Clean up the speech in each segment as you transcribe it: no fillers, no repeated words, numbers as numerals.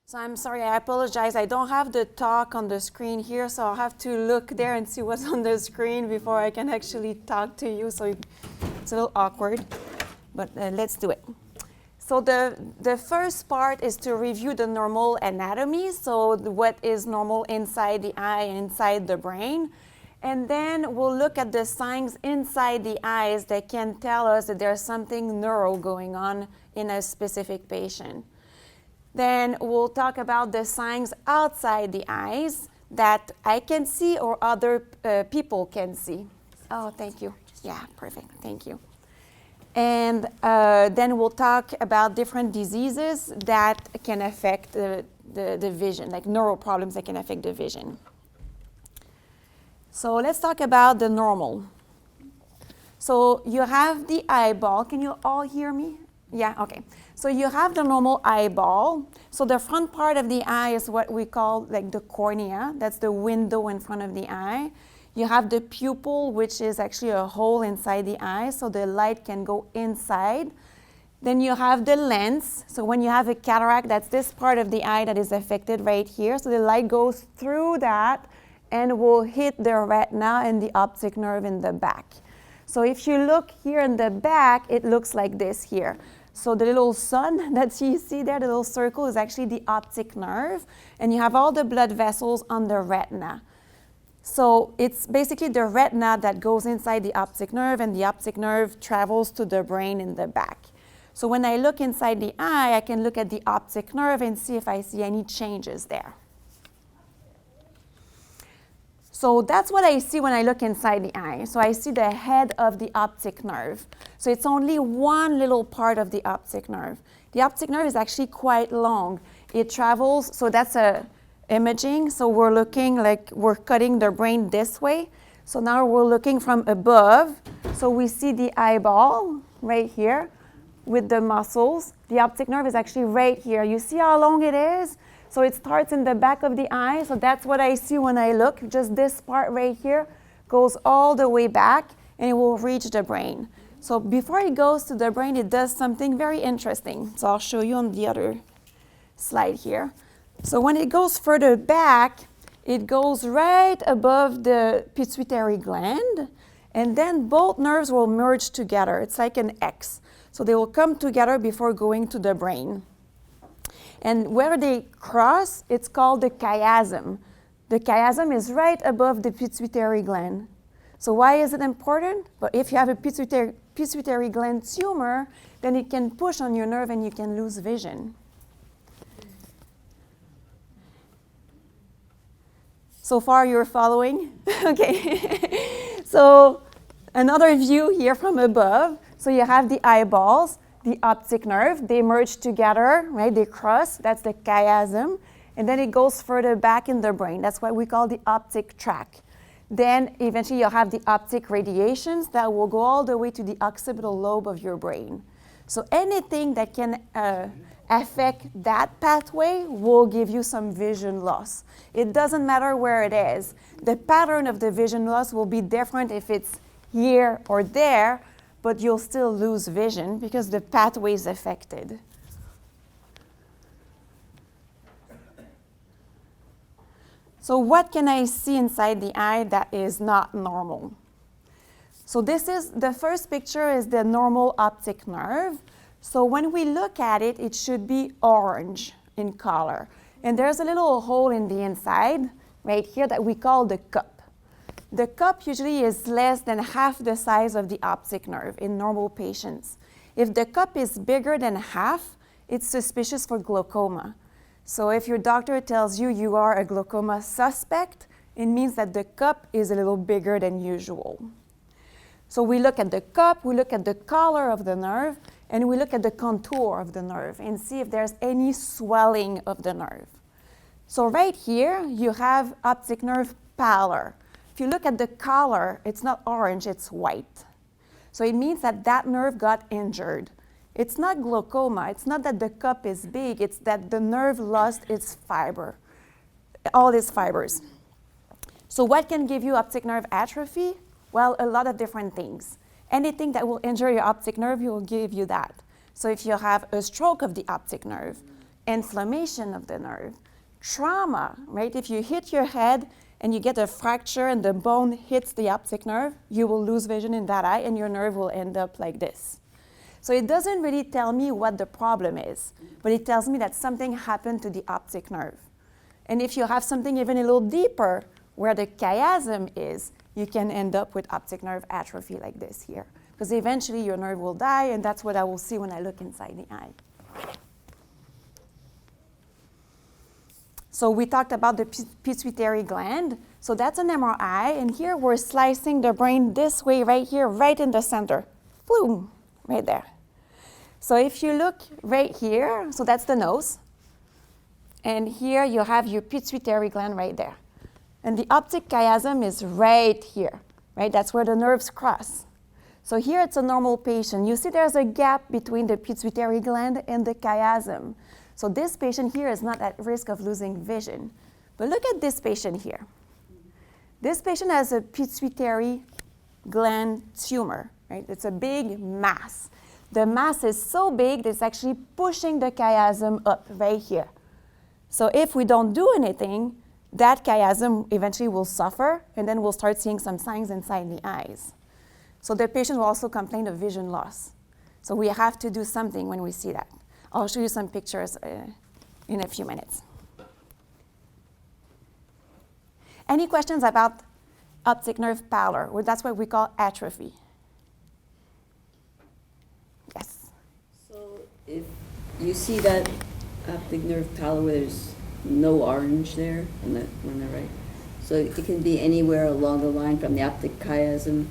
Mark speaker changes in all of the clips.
Speaker 1: So I'm sorry, I apologize. I don't have the talk on the screen here, so I'll have to look there and see what's on the screen before I can actually talk to you. So it's a little awkward, but let's do it. So the first part is to review the normal anatomy, so what is normal inside the eye and inside the brain. And then we'll look at the signs inside the eyes that can tell us that there's something neural going on in a specific patient. Then we'll talk about the signs outside the eyes that I can see or other people can see. Oh, thank you. Yeah, perfect. Thank you. And then we'll talk about different diseases that can affect the vision, like neural problems that can affect the vision. So let's talk about the normal. So you have the eyeball. Can you all hear me? Yeah, okay. So you have the normal eyeball. So the front part of the eye is what we call like the cornea. That's the window in front of the eye. You have the pupil, which is actually a hole inside the eye, so the light can go inside. Then you have the lens. So when you have a cataract, that's this part of the eye that is affected right here. So the light goes through that and will hit the retina and the optic nerve in the back. So if you look here in the back, it looks like this here. So the little sun that you see there, the little circle, is actually the optic nerve, and you have all the blood vessels on the retina. So it's basically the retina that goes inside the optic nerve, and the optic nerve travels to the brain in the back. So when I look inside the eye, I can look at the optic nerve and see if I see any changes there. So that's what I see when I look inside the eye. So I see the head of the optic nerve. So it's only one little part of the optic nerve. The optic nerve is actually quite long. It travels, so that's a imaging. So we're looking like we're cutting the brain this way. So now we're looking from above. So we see the eyeball right here with the muscles. The optic nerve is actually right here. You see how long it is? So it starts in the back of the eye. So that's what I see when I look. Just this part right here goes all the way back and it will reach the brain. So before it goes to the brain, it does something very interesting. So I'll show you on the other slide here. So when it goes further back, it goes right above the pituitary gland, and then both nerves will merge together. It's like an X. So they will come together before going to the brain. And where they cross, it's called the chiasm. The chiasm is right above the pituitary gland. So why is it important? But if you have a pituitary gland tumor, then it can push on your nerve and you can lose vision. So far you're following? Okay. So another view here from above. So you have the eyeballs, the optic nerve, they merge together, right? They cross, that's the chiasm. And then it goes further back in the brain. That's what we call the optic tract. Then eventually you'll have the optic radiations that will go all the way to the occipital lobe of your brain. So anything that can affect that pathway will give you some vision loss. It doesn't matter where it is. The pattern of the vision loss will be different if it's here or there, but you'll still lose vision because the pathway is affected. So what can I see inside the eye that is not normal? So this is, the first picture is the normal optic nerve. So when we look at it, it should be orange in color. And there's a little hole in the inside right here that we call the cup. The cup usually is less than half the size of the optic nerve in normal patients. If the cup is bigger than half, it's suspicious for glaucoma. So if your doctor tells you you are a glaucoma suspect, it means that the cup is a little bigger than usual. So we look at the cup, we look at the color of the nerve, and we look at the contour of the nerve and see if there's any swelling of the nerve. So right here, you have optic nerve pallor. If you look at the color, it's not orange, it's white. So it means that that nerve got injured. It's not glaucoma, it's not that the cup is big, it's that the nerve lost its fiber, all its fibers. So what can give you optic nerve atrophy? Well, a lot of different things. Anything that will injure your optic nerve will give you that. So if you have a stroke of the optic nerve, inflammation of the nerve. Trauma, right? If you hit your head and you get a fracture and the bone hits the optic nerve, you will lose vision in that eye and your nerve will end up like this. So it doesn't really tell me what the problem is, but it tells me that something happened to the optic nerve. And if you have something even a little deeper where the chiasm is, you can end up with optic nerve atrophy like this here. Because eventually your nerve will die, and that's what I will see when I look inside the eye. So we talked about the pituitary gland. So that's an MRI, and here we're slicing the brain this way right here, right in the center. Boom, right there. So if you look right here, so that's the nose. And here you have your pituitary gland right there. And the optic chiasm is right here, right? That's where the nerves cross. So here it's a normal patient. You see there's a gap between the pituitary gland and the chiasm. So this patient here is not at risk of losing vision. But look at this patient here. This patient has a pituitary gland tumor, right? It's a big mass. The mass is so big that it's actually pushing the chiasm up right here. So if we don't do anything, that chiasm eventually will suffer, and then we'll start seeing some signs inside the eyes. So the patient will also complain of vision loss. So we have to do something when we see that. I'll show you some pictures in a few minutes. Any questions about optic nerve pallor? Well, that's what we call atrophy. Yes?
Speaker 2: So if you see that optic nerve pallor where there's no orange there on the right, so it can be anywhere along the line from the optic chiasm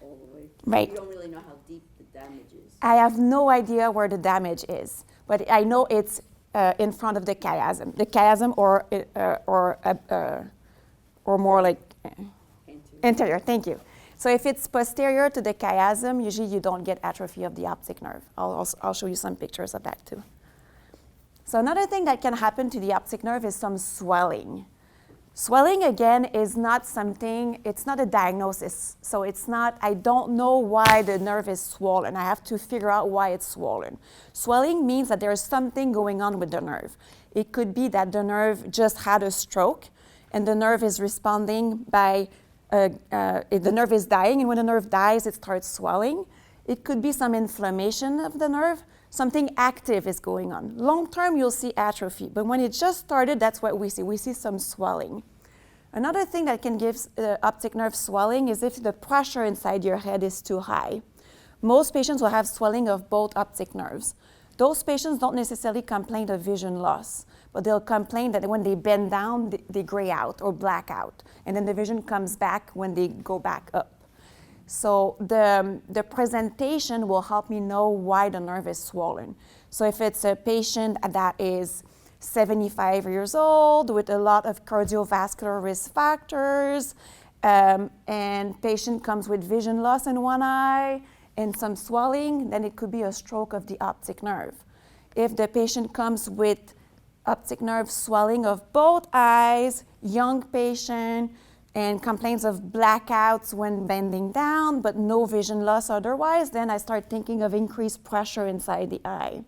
Speaker 2: all the way.
Speaker 1: Right.
Speaker 2: You don't really know how deep the damage is.
Speaker 1: I have no idea where the damage is, but I know it's in front of the chiasm. The chiasm or more like anterior. Thank you. So if it's posterior to the chiasm, usually you don't get atrophy of the optic nerve. I'll show you some pictures of that too. So another thing that can happen to the optic nerve is some swelling. Swelling, again, is not something, it's not a diagnosis. So it's not, I don't know why the nerve is swollen. I have to figure out why it's swollen. Swelling means that there's something going on with the nerve. It could be that the nerve just had a stroke and the nerve is responding by, the nerve is dying, and when the nerve dies, it starts swelling. It could be some inflammation of the nerve. Something active is going on. Long term, you'll see atrophy, but when it just started, that's what we see. We see some swelling. Another thing that can give optic nerve swelling is if the pressure inside your head is too high. Most patients will have swelling of both optic nerves. Those patients don't necessarily complain of vision loss, but they'll complain that when they bend down, they gray out or black out, and then the vision comes back when they go back up. So the presentation will help me know why the nerve is swollen. So if it's a patient that is 75 years old with a lot of cardiovascular risk factors, and patient comes with vision loss in one eye and some swelling, then it could be a stroke of the optic nerve. If the patient comes with optic nerve swelling of both eyes, young patient, and complains of blackouts when bending down, but no vision loss otherwise, then I start thinking of increased pressure inside the eye.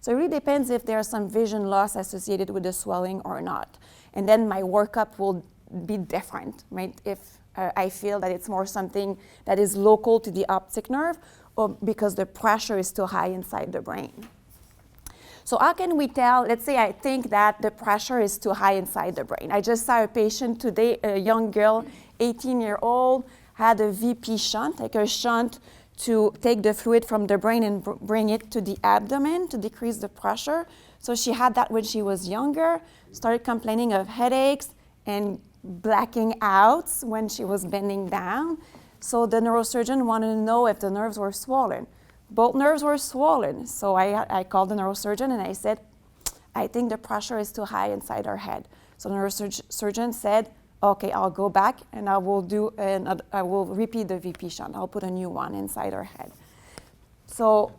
Speaker 1: So it really depends if there's some vision loss associated with the swelling or not. And then my workup will be different, right? If I feel that it's more something that is local to the optic nerve, or because the pressure is too high inside the brain. So how can we tell, let's say I think that the pressure is too high inside the brain. I just saw a patient today, a young girl, 18-year-old, had a VP shunt, like a shunt to take the fluid from the brain and bring it to the abdomen to decrease the pressure. So she had that when she was younger, started complaining of headaches and blacking outs when she was bending down. So the neurosurgeon wanted to know if the nerves were swollen. Both nerves were swollen, so I called the neurosurgeon and I said, I think the pressure is too high inside her head. So the neurosurgeon said, okay, I'll go back and I will repeat the VP shunt. I'll put a new one inside her head. So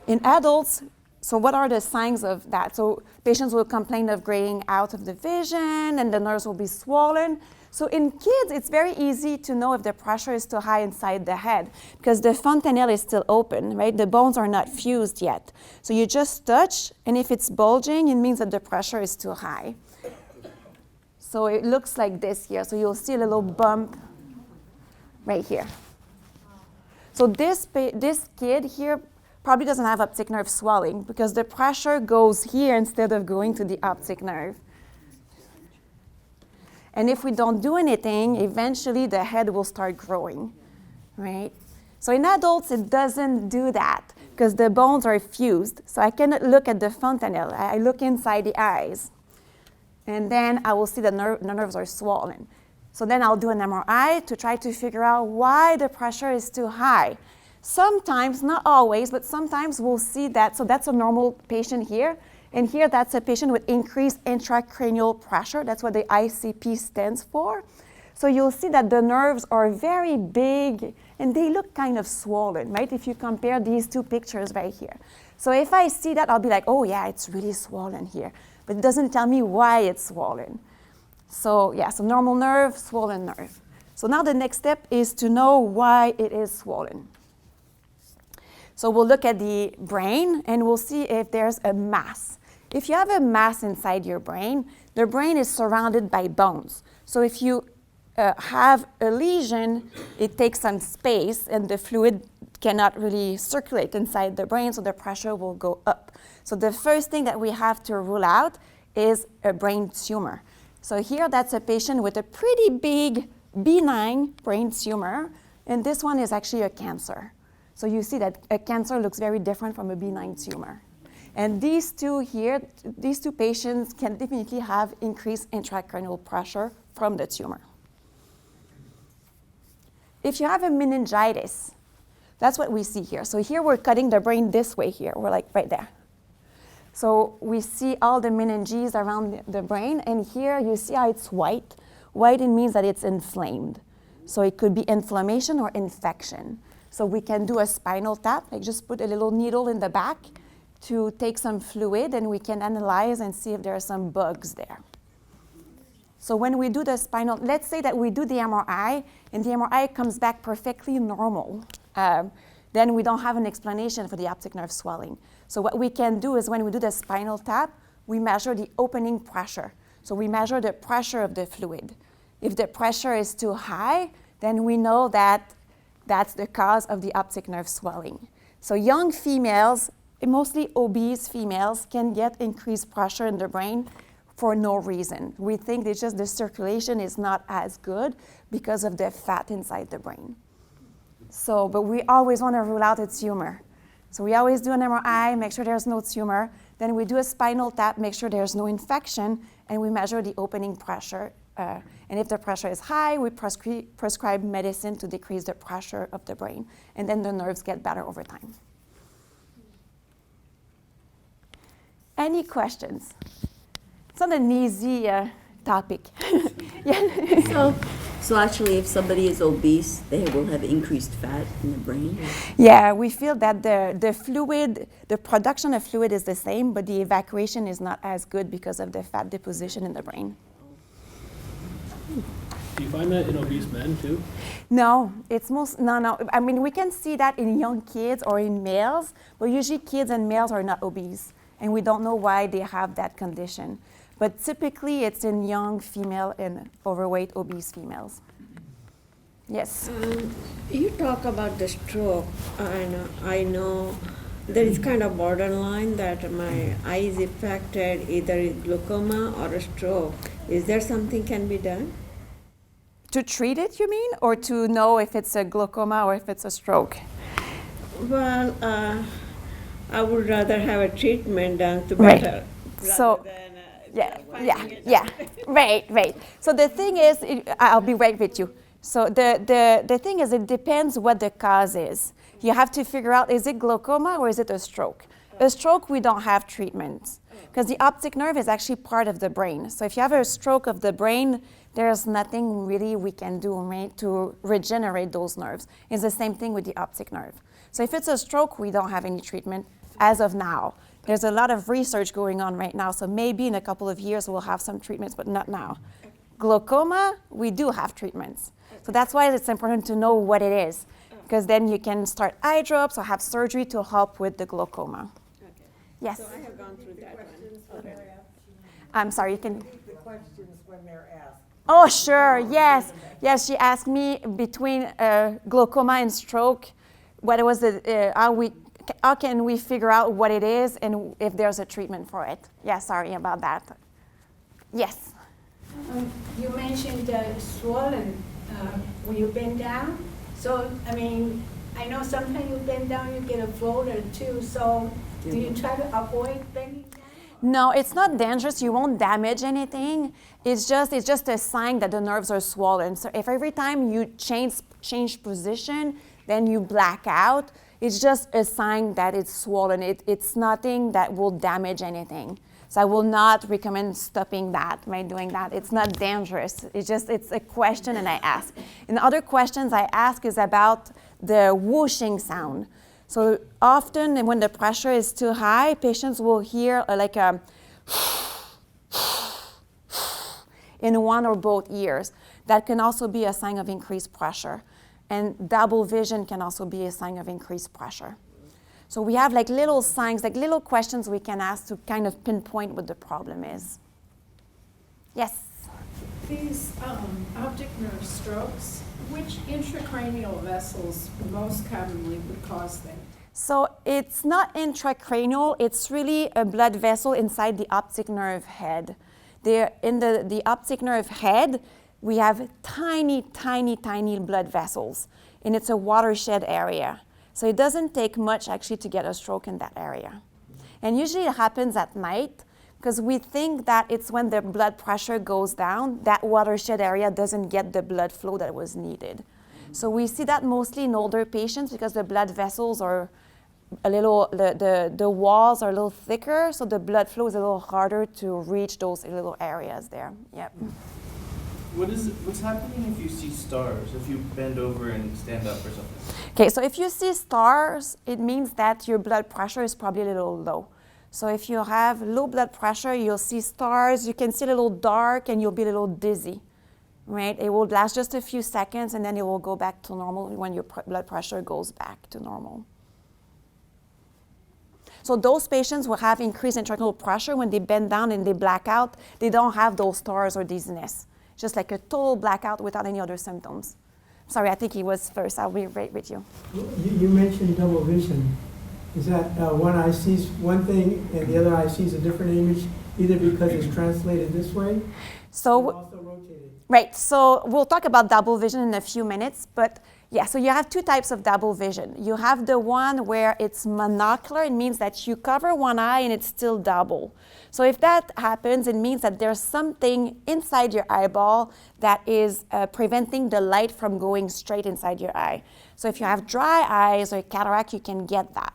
Speaker 1: in adults, so what are the signs of that? So patients will complain of graying out of the vision and the nerves will be swollen. So in kids, it's very easy to know if the pressure is too high inside the head because the fontanelle is still open, right? The bones are not fused yet. So you just touch, and if it's bulging, it means that the pressure is too high. So it looks like this here. So you'll see a little bump right here. So this kid here probably doesn't have optic nerve swelling because the pressure goes here instead of going to the optic nerve. And if we don't do anything, eventually the head will start growing, right? So in adults, it doesn't do that because the bones are fused. So I cannot look at the fontanelle. I look inside the eyes. And then I will see the nerves are swollen. So then I'll do an MRI to try to figure out why the pressure is too high. Sometimes, not always, but sometimes we'll see that. So that's a normal patient here. And here, that's a patient with increased intracranial pressure. That's what the ICP stands for. So you'll see that the nerves are very big, and they look kind of swollen, right? If you compare these two pictures right here. So if I see that, I'll be like, oh, yeah, it's really swollen here. But it doesn't tell me why it's swollen. So yeah, so normal nerve, swollen nerve. So now the next step is to know why it is swollen. So we'll look at the brain, and we'll see if there's a mass. If you have a mass inside your brain, the brain is surrounded by bones. So if you have a lesion, it takes some space, and the fluid cannot really circulate inside the brain, so the pressure will go up. So the first thing that we have to rule out is a brain tumor. So here, that's a patient with a pretty big benign brain tumor, and this one is actually a cancer. So you see that a cancer looks very different from a benign tumor. And these two here, these two patients can definitely have increased intracranial pressure from the tumor. If you have a meningitis, that's what we see here. So here we're cutting the brain this way here. We're like right there. So we see all the meninges around the brain, and here you see how it's white. White, it means that it's inflamed. So it could be inflammation or infection. So we can do a spinal tap, like just put a little needle in the back to take some fluid, and we can analyze and see if there are some bugs there. So when we do the spinal, let's say that we do the MRI, and the MRI comes back perfectly normal. Then we don't have an explanation for the optic nerve swelling. So what we can do is when we do the spinal tap, we measure the opening pressure. So we measure the pressure of the fluid. If the pressure is too high, then we know that that's the cause of the optic nerve swelling. So young females, mostly obese females, can get increased pressure in the brain for no reason. We think it's just the circulation is not as good because of the fat inside the brain. So, but we always want to rule out a tumor. So we always do an MRI, make sure there's no tumor. Then we do a spinal tap, make sure there's no infection, and we measure the opening pressure. And if the pressure is high, we prescribe medicine to decrease the pressure of the brain. And then the nerves get better over time. Any questions? It's not an easy topic. Yeah.
Speaker 2: So actually, if somebody is obese, they will have increased fat in the brain?
Speaker 1: Yeah, we feel that the fluid, the production of fluid is the same, but the evacuation is not as good because of the fat deposition in the brain.
Speaker 3: Do you find that in obese men too?
Speaker 1: No, it's no. I mean, we can see that in young kids or in males, but usually kids and males are not obese, and we don't know why they have that condition. But typically, it's in young female and overweight obese females. Yes?
Speaker 4: You talk about the stroke, and I know there is kind of borderline that my eye is affected, either it's glaucoma or a stroke. Is there something can be done?
Speaker 1: To treat it, you mean? Or to know if it's a glaucoma or if it's a stroke?
Speaker 4: Well, I would rather have a treatment done to
Speaker 1: Right.
Speaker 4: better.
Speaker 1: So, yeah. Right. So the thing is, I'll be right with you. So the thing is, it depends what the cause is. You have to figure out, is it glaucoma or is it a stroke? A stroke, we don't have treatments because the optic nerve is actually part of the brain. So if you have a stroke of the brain, there's nothing really we can do, right, to regenerate those nerves. It's the same thing with the optic nerve. So if it's a stroke, we don't have any treatment as of now. There's a lot of research going on right now, so maybe in a couple of years we'll have some treatments, but not now. Glaucoma, we do have treatments. So that's why it's important to know what it is, because then you can start eye drops or have surgery to help with the glaucoma.
Speaker 4: Okay.
Speaker 1: Yes.
Speaker 4: So I have gone through that one. Okay.
Speaker 1: I'm sorry, you can.
Speaker 5: The questions when they're asked.
Speaker 1: Oh, sure, yes. Yes, she asked me between glaucoma and stroke, what was the, how can we figure out what it is and if there's a treatment for it? Yeah, sorry about that. Yes.
Speaker 6: You mentioned swollen when you bend down. So, I mean, I know sometimes you bend down, you get a fold or two. So, do you try to avoid bending down?
Speaker 1: No, it's not dangerous. You won't damage anything. It's just a sign that the nerves are swollen. So if every time you change position, then you black out, it's just a sign that it's swollen. It's nothing that will damage anything. So I will not recommend stopping that by doing that. It's not dangerous. It's a question and I ask. And other questions I ask is about the whooshing sound. So often when the pressure is too high, patients will hear like a in one or both ears. That can also be a sign of increased pressure. And double vision can also be a sign of increased pressure. So we have like little signs, like little questions we can ask to kind of pinpoint what the problem is. Yes?
Speaker 7: These optic nerve strokes, which intracranial vessels most commonly would cause them?
Speaker 1: So it's not intracranial, it's really a blood vessel inside the optic nerve head. In the optic nerve head, we have tiny, tiny, tiny blood vessels, and it's a watershed area. So it doesn't take much actually to get a stroke in that area. And usually it happens at night, because we think that it's when the blood pressure goes down, that watershed area doesn't get the blood flow that was needed. So we see that mostly in older patients because the blood vessels are a little, the walls are a little thicker, so the blood flow is a little harder to reach those little areas there. Yep.
Speaker 8: What's happening if you see stars, if you bend over and stand up or something?
Speaker 1: Okay, so if you see stars, it means that your blood pressure is probably a little low. So if you have low blood pressure, you'll see stars, you can see a little dark, and you'll be a little dizzy, right? It will last just a few seconds, and then it will go back to normal when your blood pressure goes back to normal. So those patients will have increased intracranial pressure when they bend down and they black out. They don't have those stars or dizziness. Just like a total blackout without any other symptoms. Sorry, I think he was first. I'll be right with you.
Speaker 5: You mentioned double vision. Is that one eye sees one thing and the other eye sees a different image, either because it's translated this way
Speaker 1: So,
Speaker 5: or also rotated?
Speaker 1: right, so we'll talk about double vision in a few minutes, but yeah, so you have two types of double vision. You have the one where it's monocular. It means that you cover one eye and it's still double. So if that happens, it means that there's something inside your eyeball that is preventing the light from going straight inside your eye. So if you have dry eyes or cataract, you can get that.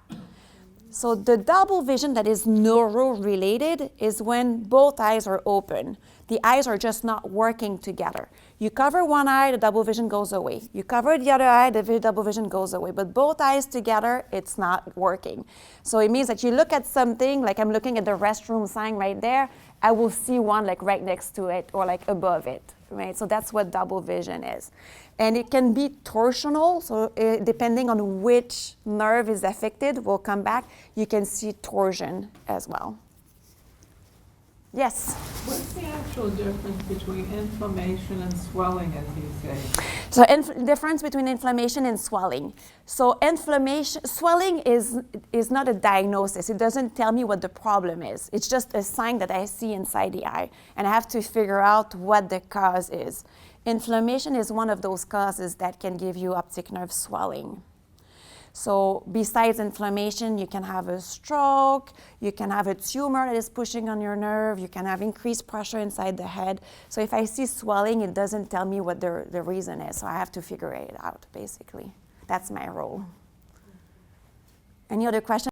Speaker 1: So the double vision that is neuro-related is when both eyes are open. The eyes are just not working together. You cover one eye, the double vision goes away. You cover the other eye, the double vision goes away. But both eyes together, it's not working. So it means that you look at something, like I'm looking at the restroom sign right there, I will see one like right next to it or like above it, right? So that's what double vision is. And it can be torsional, so depending on which nerve is affected, we'll come back, you can see torsion as well. Yes?
Speaker 9: What's the actual difference between inflammation and swelling, as you say?
Speaker 1: So difference between inflammation and swelling. So swelling is not a diagnosis. It doesn't tell me what the problem is. It's just a sign that I see inside the eye, and I have to figure out what the cause is. Inflammation is one of those causes that can give you optic nerve swelling. So besides inflammation, you can have a stroke, you can have a tumor that is pushing on your nerve, you can have increased pressure inside the head. So if I see swelling, it doesn't tell me what the reason is. So I have to figure it out, basically. That's my role. Any other questions?